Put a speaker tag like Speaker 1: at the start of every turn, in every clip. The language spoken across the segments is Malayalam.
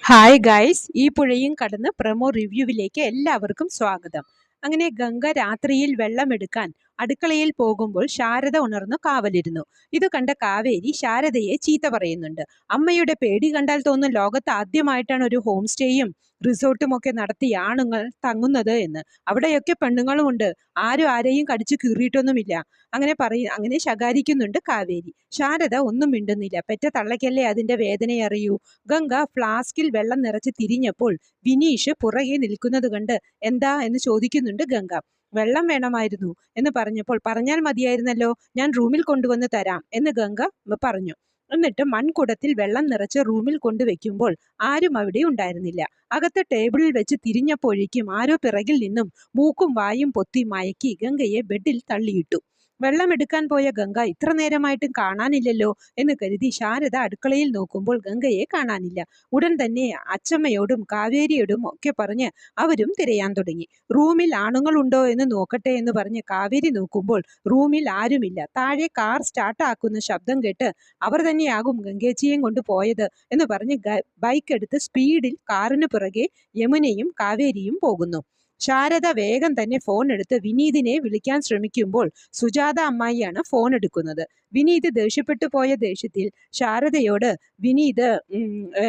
Speaker 1: ഹായ് ഗൈസ്, ഈ പുഴയും കടന്ന് പ്രമോ റിവ്യൂവിലേക്ക് എല്ലാവർക്കും സ്വാഗതം. അങ്ങനെ ഗംഗ രാത്രിയിൽ വെള്ളമെടുക്കാൻ അടുക്കളയിൽ പോകുമ്പോൾ ശാരദ ഉണർന്നു കാവലിരുന്നു. ഇത് കണ്ട കാവേരി ശാരദയെ ചീത്ത പറയുന്നുണ്ട്. അമ്മയുടെ പേടി കണ്ടാൽ തോന്നും ലോകത്ത് ആദ്യമായിട്ടാണ് ഒരു ഹോം സ്റ്റേയും റിസോർട്ടും ഒക്കെ നടത്തി ആണുങ്ങൾ തങ്ങുന്നത് എന്ന്. അവിടെയൊക്കെ പെണ്ണുങ്ങളും ഉണ്ട്, ആരും ആരെയും കടിച്ചു കീറിയിട്ടൊന്നുമില്ല. അങ്ങനെ ശകാരിക്കുന്നുണ്ട് കാവേരി. ശാരദ ഒന്നും മിണ്ടുന്നില്ല. പെറ്റ തള്ളയ്ക്കല്ലേ അതിന്റെ വേദനയറിയൂ. ഗംഗ ഫ്ലാസ്കിൽ വെള്ളം നിറച്ച് തിരിഞ്ഞപ്പോൾ വിനീഷ് പുറകെ നിൽക്കുന്നത് കണ്ട് എന്താ എന്ന് ചോദിക്കുന്നുണ്ട് ഗംഗ. വെള്ളം വേണമായിരുന്നു എന്ന് പറഞ്ഞപ്പോൾ പറഞ്ഞാൽ മതിയായിരുന്നല്ലോ, ഞാൻ റൂമിൽ കൊണ്ടുവന്ന് തരാം എന്ന് ഗംഗ പറഞ്ഞു. എന്നിട്ട് മൺകുടത്തിൽ വെള്ളം നിറച്ച് റൂമിൽ കൊണ്ടുവയ്ക്കുമ്പോൾ ആരും അവിടെ ഉണ്ടായിരുന്നില്ല. അകത്ത് ടേബിളിൽ വെച്ച് തിരിഞ്ഞപ്പോഴേക്കും ആരോ പിറകിൽ നിന്നും മൂക്കും വായും പൊത്തി മയക്കി ഗംഗയെ ബെഡിൽ തള്ളിയിട്ടു. വെള്ളമെടുക്കാൻ പോയ ഗംഗ ഇത്ര നേരമായിട്ടും കാണാനില്ലല്ലോ എന്ന് കരുതി ശാരദ അടുക്കളയിൽ നോക്കുമ്പോൾ ഗംഗയെ കാണാനില്ല. ഉടൻ തന്നെ അച്ചമ്മയോടും കാവേരിയോടും ഒക്കെ പറഞ്ഞ് അവരും തിരയാൻ തുടങ്ങി. റൂമിൽ ആണുങ്ങളുണ്ടോ എന്ന് നോക്കട്ടെ എന്ന് പറഞ്ഞ് കാവേരി നോക്കുമ്പോൾ റൂമിൽ ആരുമില്ല. താഴെ കാർ സ്റ്റാർട്ട് ആക്കുന്ന ശബ്ദം കേട്ട് അവർ തന്നെയാകും ഗംഗേച്ചിയെയും കൊണ്ട് പോയത് എന്ന് പറഞ്ഞ് ബൈക്ക് എടുത്ത് സ്പീഡിൽ കാറിന് പിറകെ യമുനയും കാവേരിയും പോകുന്നു. ശാരദ വേഗം തന്നെ ഫോൺ എടുത്ത് വിനീതിനെ വിളിക്കാൻ ശ്രമിക്കുമ്പോൾ സുജാത അമ്മായിയാണ് ഫോൺ എടുക്കുന്നത്. വിനീത് ദേഷ്യപ്പെട്ടു പോയ ദേഷ്യത്തിൽ ശാരദയോട്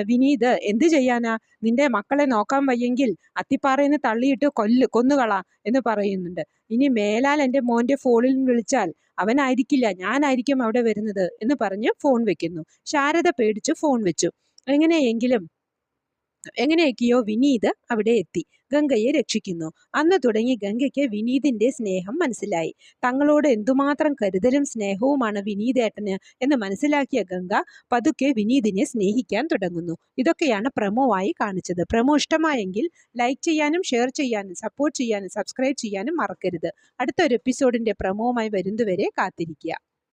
Speaker 1: വിനീത് എന്ത് ചെയ്യാനാ, നിന്റെ മക്കളെ നോക്കാൻ വയ്യെങ്കിൽ അത്തിപ്പാറയെന്ന് തള്ളിയിട്ട് കൊന്നുകളാ എന്ന് പറയുന്നുണ്ട്. ഇനി മേലാൽ എൻ്റെ മോൻ്റെ ഫോണിൽ വിളിച്ചാൽ അവനായിരിക്കില്ല, ഞാനായിരിക്കും അവിടെ വരുന്നത് എന്ന് പറഞ്ഞ് ഫോൺ വെക്കുന്നു. ശാരദ പേടിച്ചു ഫോൺ വെച്ചു. എങ്ങനെയൊക്കെയോ വിനീത് അവിടെ എത്തി ഗംഗയെ രക്ഷിക്കുന്നു. അന്ന് തുടങ്ങി ഗംഗയ്ക്ക് വിനീതിന്റെ സ്നേഹം മനസ്സിലായി. തങ്ങളോട് എന്തുമാത്രം കരുതലും സ്നേഹവുമാണ് വിനീതേട്ടന് എന്ന് മനസ്സിലാക്കിയ ഗംഗ പതുക്കെ വിനീതിനെ സ്നേഹിക്കാൻ തുടങ്ങുന്നു. ഇതൊക്കെയാണ് പ്രമോ ആയി കാണിച്ചത്. പ്രമോ ഇഷ്ടമായെങ്കിൽ ലൈക്ക് ചെയ്യാനും ഷെയർ ചെയ്യാനും സപ്പോർട്ട് ചെയ്യാനും സബ്സ്ക്രൈബ് ചെയ്യാനും മറക്കരുത്. അടുത്തൊരു എപ്പിസോഡിന്റെ പ്രമോവുമായി വരുന്നതുവരെ കാത്തിരിക്കുക.